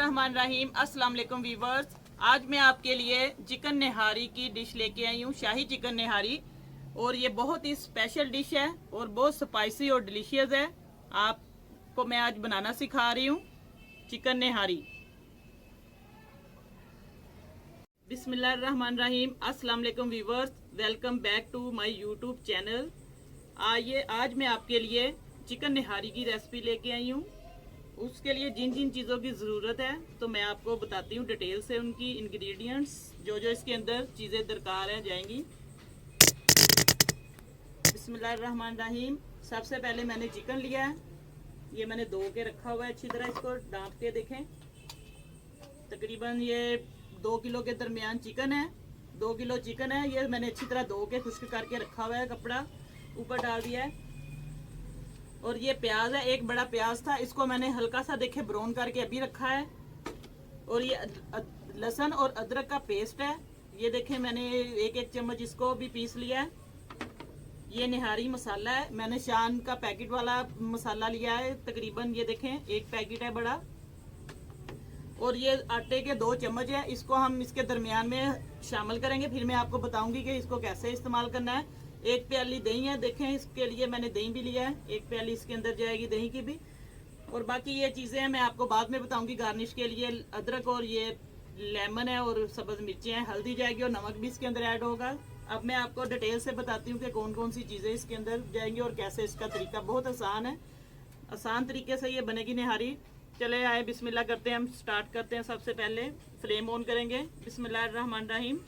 बिस्मिल्लाहिर्रहमानिर्रहीम। अस्सलाम वालेकुम वीवर्स। आज मैं आपके लिए चिकन निहारी की डिश लेके आई हूँ, शाही चिकन निहारी। और ये बहुत ही स्पेशल डिश है और बहुत स्पाइसी और डिलीशियस है। आपको मैं आज बनाना सिखा रही हूँ चिकन निहारी। बिस्मिल्लाहिर्रहमानिर्रहीम। अस्सलाम वालेकुम viewers, welcome back to my YouTube channel. आइए आज मैं आपके लिए चिकन निहारी की रेसिपी लेके आई हूँ। उसके लिए जिन जिन चीज़ों की ज़रूरत है तो मैं आपको बताती हूँ डिटेल से, उनकी इंग्रेडिएंट्स जो जो इसके अंदर चीज़ें दरकार हैं जाएंगी। बिस्मिल्लाहिर्रहमानिर्रहीम। सबसे पहले मैंने चिकन लिया है, ये मैंने धो के रखा हुआ है अच्छी तरह। इसको डांप के देखें, तकरीबन ये 2 किलो के दरमियान चिकन है। 2 किलो चिकन है, ये मैंने अच्छी तरह धो के खुश्क करके रखा हुआ है, कपड़ा ऊपर डाल दिया है। और ये प्याज है, एक बड़ा प्याज था, इसको मैंने हल्का सा देखे ब्राउन करके अभी रखा है। और ये लहसुन और अदरक का पेस्ट है, ये देखें मैंने एक एक चम्मच इसको भी पीस लिया है। ये निहारी मसाला है, मैंने शान का पैकेट वाला मसाला लिया है, तकरीबन ये देखें एक पैकेट है बड़ा। और ये आटे के 2 चम्मच है, इसको हम इसके दरमियान में शामिल करेंगे, फिर मैं आपको बताऊंगी कि इसको कैसे इस्तेमाल करना है। 1 प्याली दही है, देखें इसके लिए मैंने दही भी लिया है, 1 प्याली इसके अंदर जाएगी दही की भी। और बाकी ये चीज़ें हैं मैं आपको बाद में बताऊंगी। गार्निश के लिए अदरक और ये लेमन है और सब्ज़ मिर्चें हैं, हल्दी जाएगी और नमक भी इसके अंदर ऐड होगा। अब मैं आपको डिटेल से बताती हूँ कि कौन कौन सी चीज़ें इसके अंदर जाएंगी और कैसे इसका तरीका बहुत आसान है। आसान तरीके से ये बनेगी निहारी। चले आए बिस्मिल्लाह करते हैं, हम स्टार्ट करते हैं। सबसे पहले फ्लेम ऑन करेंगे। बिस्मिल्लाहिर्रहमानिर्रहीम।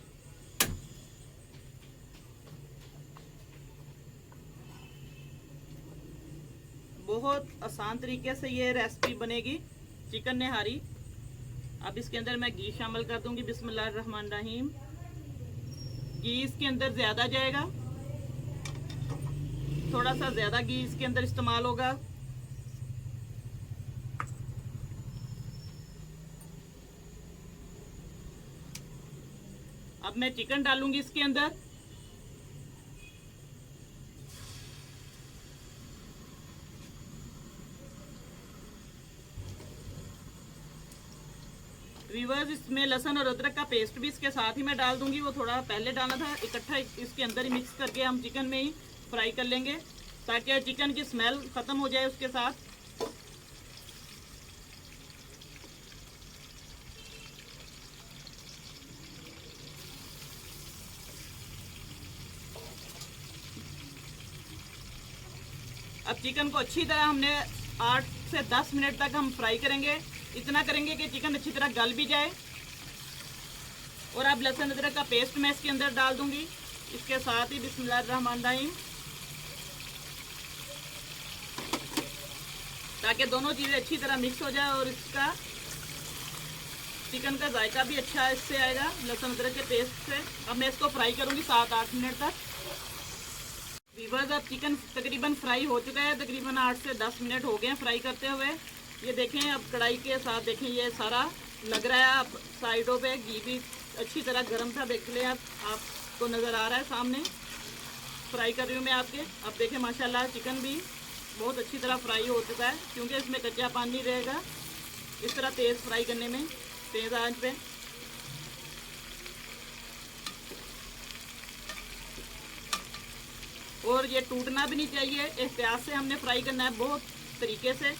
बहुत आसान तरीके से ये रेसिपी बनेगी चिकन निहारी। अब इसके अंदर मैं घी शामिल कर दूंगी। बिस्मिल्लाहिर्रहमानिर्रहीम। घी इसके अंदर ज़्यादा जाएगा, थोड़ा सा ज़्यादा घी इसके अंदर इस्तेमाल होगा। अब मैं चिकन डालूंगी इसके अंदर। वीवर्स, इसमें लहसुन और अदरक का पेस्ट भी इसके साथ ही मैं डाल दूंगी, वो थोड़ा पहले डालना था, इकट्ठा इसके अंदर ही मिक्स करके हम चिकन में ही फ्राई कर लेंगे ताकि चिकन की स्मेल ख़त्म हो जाए उसके साथ। अब चिकन को अच्छी तरह हमने 8 से 10 मिनट तक हम फ्राई करेंगे। इतना करेंगे कि चिकन अच्छी तरह गल भी जाए। और अब लहसुन अदरक का पेस्ट मैं इसके अंदर डाल दूंगी इसके साथ ही। बिस्मिल्लाहिर्रहमानिर्रहीम। ताकि दोनों चीज़ें अच्छी तरह मिक्स हो जाए और इसका चिकन का जायका भी अच्छा इससे आएगा लहसुन अदरक के पेस्ट से। अब मैं इसको फ्राई करूंगी 7-8 मिनट तक। वीवर्स, अब चिकन तकरीबन फ्राई हो चुका है, तकरीबन 8 से 10 मिनट हो गए हैं फ्राई करते हुए। ये देखें, अब कढ़ाई के साथ देखें ये सारा लग रहा है। अब साइडों पे घी भी अच्छी तरह गर्म था, देख लें आपको नज़र आ रहा है सामने। फ्राई कर रही हूँ मैं आपके। अब देखें माशाल्लाह चिकन भी बहुत अच्छी तरह फ्राई हो चुका है, क्योंकि इसमें कच्चा पानी रहेगा इस तरह तेज़ फ्राई करने में, तेज़ आंच पे। और ये टूटना भी नहीं चाहिए, एहतियात से हमने फ्राई करना है बहुत तरीके से।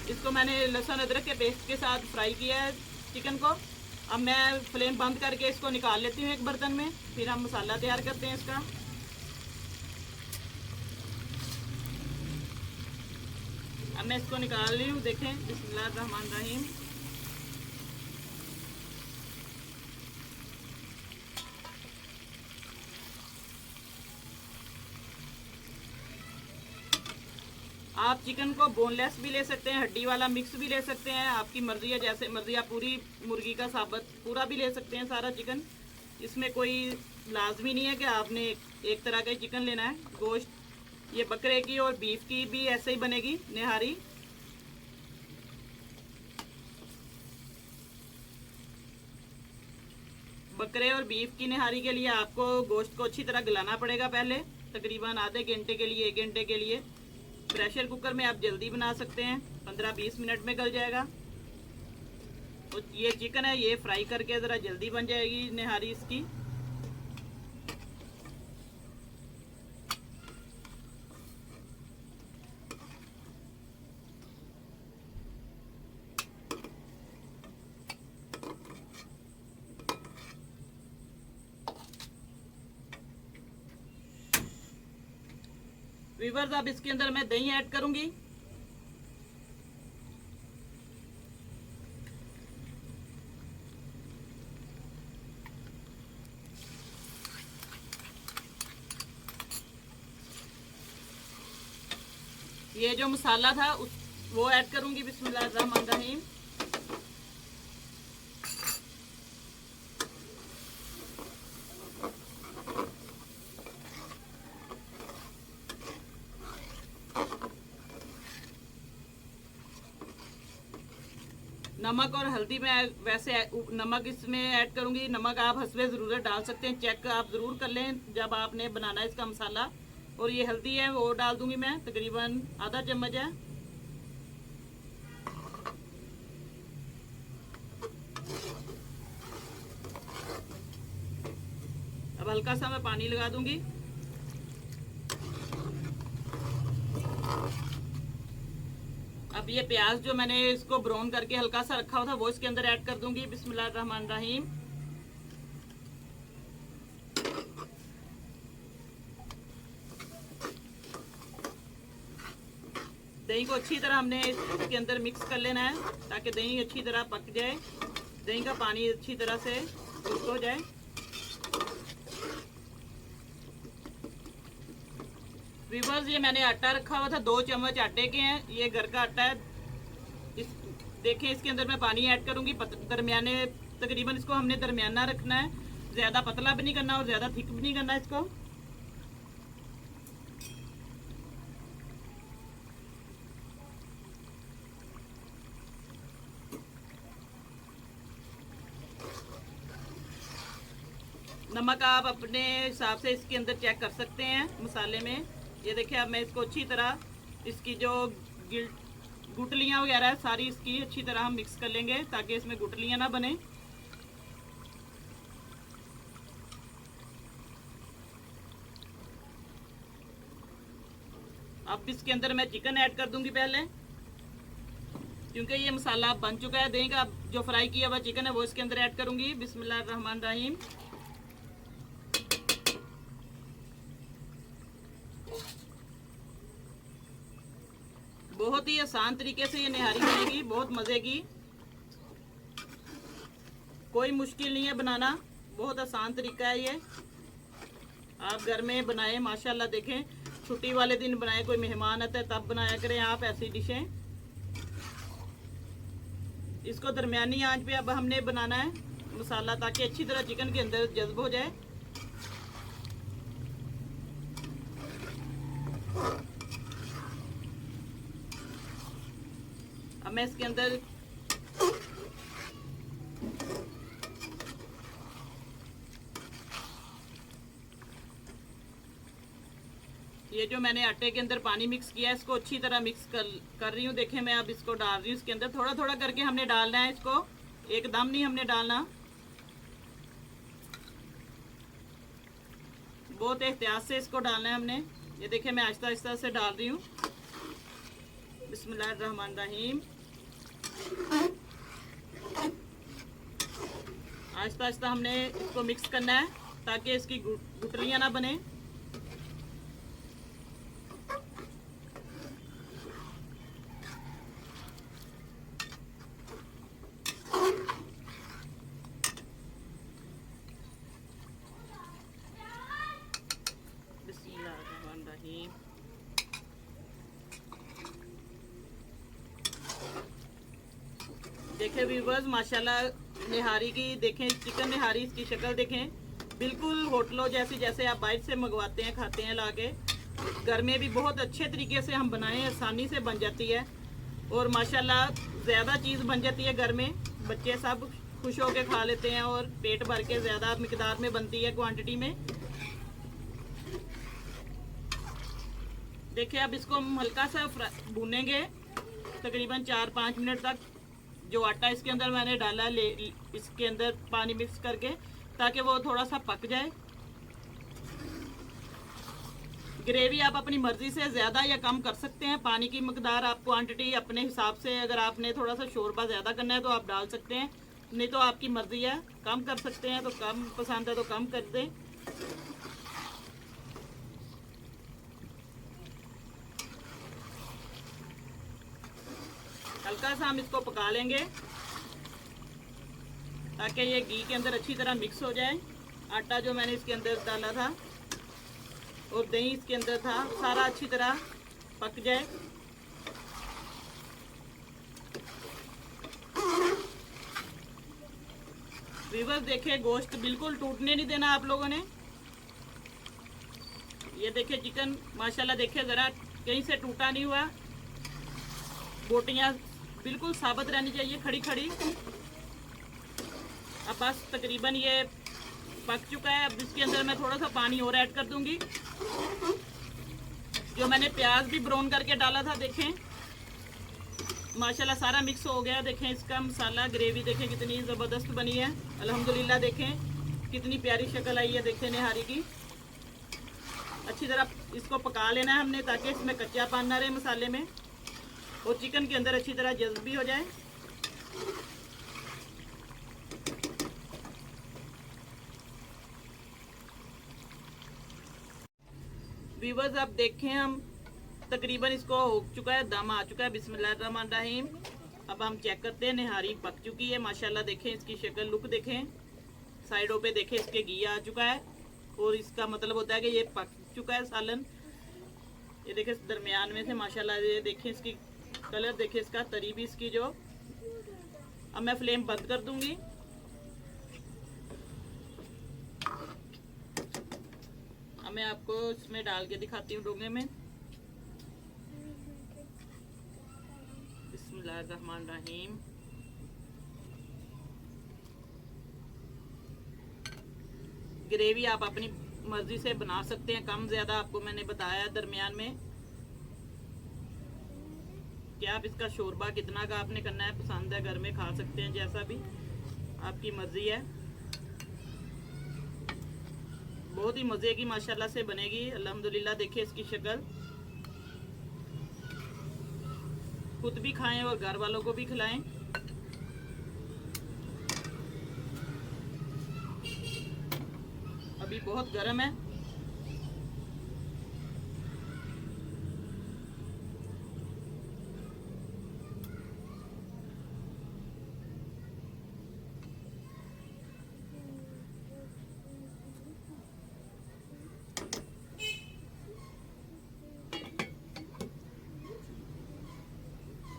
इसको मैंने लहसुन अदरक के पेस्ट के साथ फ्राई किया है चिकन को। अब मैं फ्लेम बंद करके इसको निकाल लेती हूँ एक बर्तन में, फिर हम मसाला तैयार करते हैं इसका। अब मैं इसको निकाल रही हूँ, देखें। बिस्मिल्लाहिर्रहमानिर्रहीम। आप चिकन को बोनलेस भी ले सकते हैं, हड्डी वाला मिक्स भी ले सकते हैं, आपकी मर्जी है, जैसे मर्जी। आप पूरी मुर्गी का साबुत पूरा भी ले सकते हैं, सारा चिकन। इसमें कोई लाजमी नहीं है कि आपने एक तरह का चिकन लेना है। गोश्त ये बकरे की और बीफ की भी ऐसे ही बनेगी निहारी। बकरे और बीफ की निहारी के लिए आपको गोश्त को अच्छी तरह गलाना पड़ेगा पहले, तकरीबन आधे घंटे के लिए 1 घंटे के लिए। प्रेशर कुकर में आप जल्दी बना सकते हैं, 15-20 मिनट में गल जाएगा। तो ये चिकन है, ये फ्राई करके ज़रा जल्दी बन जाएगी निहारी इसकी। व्यूअर्स, अब इसके अंदर मैं दही ऐड करूंगी। ये जो मसाला था वो ऐड करूंगी। बिस्मिल्लाहिर्रहमानिर्रहीम। नमक और हल्दी में वैसे नमक इसमें ऐड करूंगी। नमक आप हस्बे ज़रूरत डाल सकते हैं, चेक आप ज़रूर कर लें जब आपने बनाना है इसका मसाला। और ये हल्दी है वो डाल दूंगी मैं, तकरीबन आधा चम्मच है। अब हल्का सा मैं पानी लगा दूंगी। अब ये प्याज जो मैंने इसको ब्राउन करके हल्का सा रखा हुआ था वो इसके अंदर ऐड कर दूंगी। बिस्मिल्लाहिर्रहमानिर्रहीम। दही को अच्छी तरह हमने इसके अंदर मिक्स कर लेना है ताकि दही अच्छी तरह पक जाए, दही का पानी अच्छी तरह से खुश्क हो जाए। व्यूअर्स, ये मैंने आटा रखा हुआ था, 2 चम्मच आटे के हैं, ये घर का आटा है। देखें इसके अंदर मैं पानी ऐड करूंगी दरमियाने, तकरीबन इसको हमने दरमियाना रखना है, ज़्यादा पतला भी नहीं करना और ज़्यादा थिक भी नहीं करना इसको। नमक आप अपने हिसाब से इसके अंदर चेक कर सकते हैं मसाले में। ये देखिए, अब मैं इसको अच्छी तरह इसकी जो गुटलियाँ वगैरह है सारी इसकी अच्छी तरह हम मिक्स कर लेंगे ताकि इसमें गुटलियाँ ना बने। अब इसके अंदर मैं चिकन ऐड कर दूंगी पहले, क्योंकि ये मसाला बन चुका है। दही का जो फ्राई किया हुआ चिकन है वो इसके अंदर ऐड करूंगी। बिस्मिल्लाहिर्रहमानिर्रहीम। बहुत ही आसान तरीके से ये निहारी बनेगी, बहुत मज़े की, कोई मुश्किल नहीं है बनाना, बहुत आसान तरीका है ये। आप घर में बनाएं, माशाल्लाह। देखें, छुट्टी वाले दिन बनाएं, कोई मेहमान आता है तब बनाया करें आप ऐसी डिशें। इसको दरमियानी आंच पे अब हमने बनाना है मसाला ताकि अच्छी तरह चिकन के अंदर जज्ब हो जाए। अब मैं इसके अंदर ये जो मैंने आटे के अंदर पानी मिक्स किया है इसको अच्छी तरह मिक्स कर रही हूँ। देखें, मैं अब इसको डाल रही हूँ इसके अंदर, थोड़ा थोड़ा करके हमने डालना है इसको, एकदम नहीं हमने डालना, बहुत एहतियात से इसको डालना है हमने। ये देखें, मैं आहिस्ता आहिस्ता से डाल रही हूँ। बिस्मिल्लाहिर्रहमानिर्रहीम। आहिस्ता आहिस्ता हमने इसको मिक्स करना है ताकि इसकी गुठलियाँ ना बने। बिस्मिल्लाहिर्रहमानिर्रहीम। देखें व्यूअर्स, माशाल्लाह निहारी की देखें, चिकन निहारी इसकी शक्ल देखें, बिल्कुल होटलों जैसी, जैसे आप बाहर से मंगवाते हैं खाते हैं लाके। घर में भी बहुत अच्छे तरीके से हम बनाएं, आसानी से बन जाती है और माशाल्लाह ज़्यादा चीज़ बन जाती है घर में। बच्चे सब खुश होकर खा लेते हैं और पेट भर के ज़्यादा मिकदार में बनती है, क्वांटिटी में। देखिए अब इसको हम हल्का सा भूनेंगे तकरीबन 4-5 मिनट तक। जो आटा इसके अंदर मैंने डाला इसके अंदर पानी मिक्स करके, ताकि वो थोड़ा सा पक जाए। ग्रेवी आप अपनी मर्जी से ज़्यादा या कम कर सकते हैं। पानी की मकदार आप क्वांटिटी अपने हिसाब से, अगर आपने थोड़ा सा शोरबा ज़्यादा करना है तो आप डाल सकते हैं, नहीं तो आपकी मर्जी है। कम कर सकते हैं तो कम, पसंद है तो कम कर दें। हल्का सा हम इसको पका लेंगे ताकि ये घी के अंदर अच्छी तरह मिक्स हो जाए। आटा जो मैंने इसके अंदर डाला था और दही इसके अंदर था, सारा अच्छी तरह पक जाए। व्यूअर्स देखिए, गोश्त बिल्कुल टूटने नहीं देना आप लोगों ने। ये देखिए चिकन माशाल्लाह, देखिए ज़रा कहीं से टूटा नहीं हुआ। बोटियां बिल्कुल साबित रहनी चाहिए, खड़ी खड़ी। अब बस तकरीबन ये पक चुका है। अब इसके अंदर मैं थोड़ा सा पानी और ऐड कर दूंगी। जो मैंने प्याज भी ब्राउन करके डाला था, देखें माशाल्लाह सारा मिक्स हो गया। देखें इसका मसाला, ग्रेवी देखें कितनी ज़बरदस्त बनी है अल्हम्दुलिल्लाह। देखें कितनी प्यारी शक्ल आई है, देखें निहारी की। अच्छी तरह इसको पका लेना है हमने, ताकि इसमें कच्चापन ना रहे मसाले में और चिकन के अंदर अच्छी तरह जज्ब भी हो जाए। व्यूअर्स अब देखें, हम तकरीबन इसको हो चुका है, दम आ चुका है। बिस्मिल्लाहिर्रहमानिर्रहीम। अब हम चेक करते हैं, निहारी पक चुकी है माशाल्लाह। देखें इसकी शक्ल, लुक देखें, साइडों पे देखें इसके घी आ चुका है, और इसका मतलब होता है कि ये पक चुका है सालन। ये देखें दरमियान में से माशाल्लाह, ये देखें इसकी कलर, देखें इसका तरी भी इसकी जो। अब मैं फ्लेम बंद कर दूंगी। अब मैं आपको इसमें डाल के दिखाती हूँ डोंगे में। बिस्मिल्लाहिर्रहमानिर्रहीम। ग्रेवी आप अपनी मर्जी से बना सकते हैं, कम ज्यादा आपको मैंने बताया दरमियान में कि आप इसका शोरबा कितना का आपने करना है। पसंद है घर में खा सकते हैं, जैसा भी आपकी मर्जी है। बहुत ही मजे की माशाल्लाह से बनेगी अल्हम्दुलिल्लाह। देखिए इसकी शक्ल, खुद भी खाएं और घर वालों को भी खिलाएं। अभी बहुत गर्म है।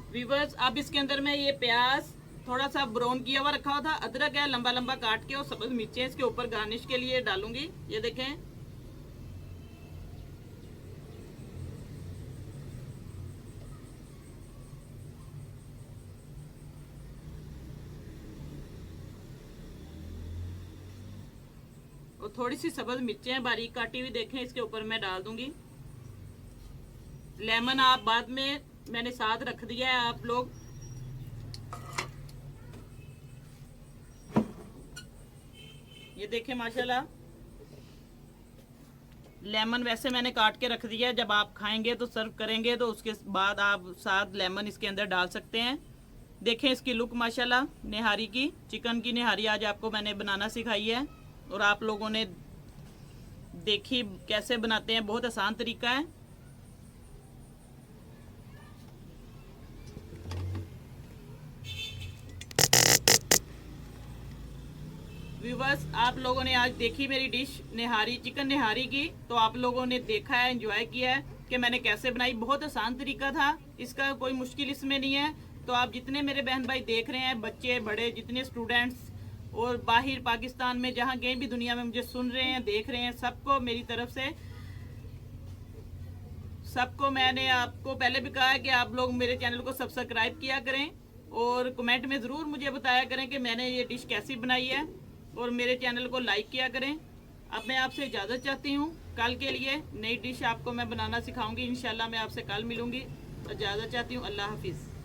व्यूअर्स अब इसके अंदर मैं ये प्याज थोड़ा सा ब्राउन किया हुआ रखा हुआ था, अदरक है लंबा लंबा काट के, और सब्ज मिर्चें इसके ऊपर गार्निश के लिए डालूंगी। ये देखें और थोड़ी सी सब्ज मिर्चें बारीक काटी हुई देखें इसके ऊपर मैं डाल दूंगी। लेमन आप बाद में मैंने साथ रख दिया है। आप लोग ये देखें माशाल्लाह, लेमन वैसे मैंने काट के रख दिया है। जब आप खाएंगे तो सर्व करेंगे तो उसके बाद आप साथ लेमन इसके अंदर डाल सकते हैं। देखें इसकी लुक माशाल्लाह निहारी की, चिकन की निहारी आज आपको मैंने बनाना सिखाई है, और आप लोगों ने देखी कैसे बनाते हैं। बहुत आसान तरीका है। व्यूवर्स आप लोगों ने आज देखी मेरी डिश निहारी, चिकन निहारी की, तो आप लोगों ने देखा है, एंजॉय किया है कि मैंने कैसे बनाई। बहुत आसान तरीका था, इसका कोई मुश्किल इसमें नहीं है। तो आप जितने मेरे बहन भाई देख रहे हैं, बच्चे बड़े, जितने स्टूडेंट्स और बाहर पाकिस्तान में जहाँ कहीं भी दुनिया में मुझे सुन रहे हैं, देख रहे हैं, सबको मेरी तरफ से, सबको मैंने आपको पहले भी कहा है कि आप लोग मेरे चैनल को सब्सक्राइब किया करें, और कमेंट में ज़रूर मुझे बताया करें कि मैंने ये डिश कैसी बनाई है, और मेरे चैनल को लाइक किया करें। अब मैं आपसे इजाज़त चाहती हूँ। कल के लिए नई डिश आपको मैं बनाना सिखाऊंगी। इंशाल्लाह मैं आपसे कल मिलूंगी। इजाज़त चाहती हूँ। अल्लाह हाफिज़।